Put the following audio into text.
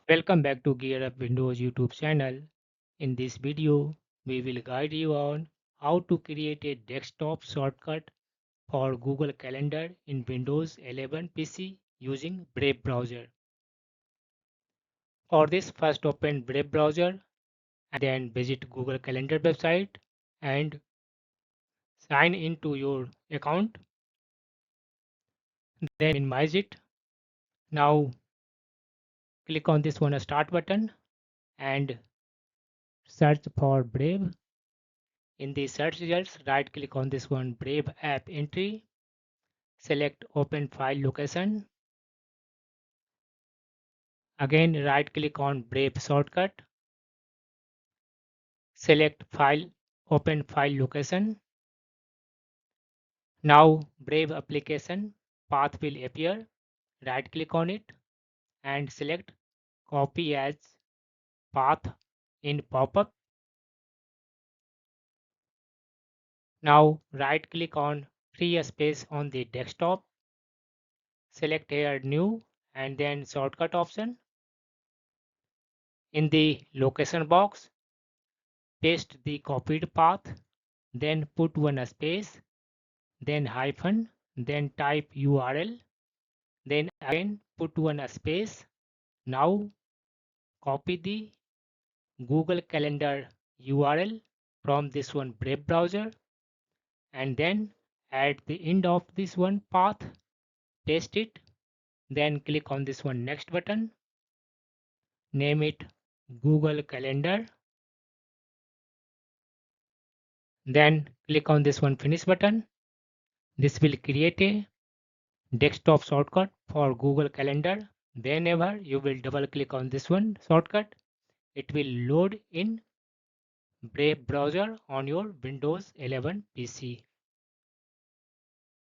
Welcome back to GearUpWindows YouTube channel. In this video, we will guide you on how to create a desktop shortcut for Google Calendar in Windows 11 PC using Brave browser. For this, first open Brave browser and then visit Google Calendar website and sign into your account. Then minimize it. Now click on this one start button and search for Brave. In the search results, right click on this one Brave app entry, select open file location. Again right click on Brave shortcut, select file, open file location. Now Brave application path will appear, right click on it and select copy as path in pop-up. Now right click on free space on the desktop, select here new and then shortcut option. In the location box, paste the copied path, then put one space, then hyphen, then type URL, then again put one space. Now copy the Google Calendar URL from this one Brave browser and then at the end of this one path, paste it, then click on this one next button, name it Google Calendar, then click on this one finish button. This will create a desktop shortcut for Google Calendar. Whenever you will double click on this one shortcut, it will load in Brave browser on your Windows 11 PC.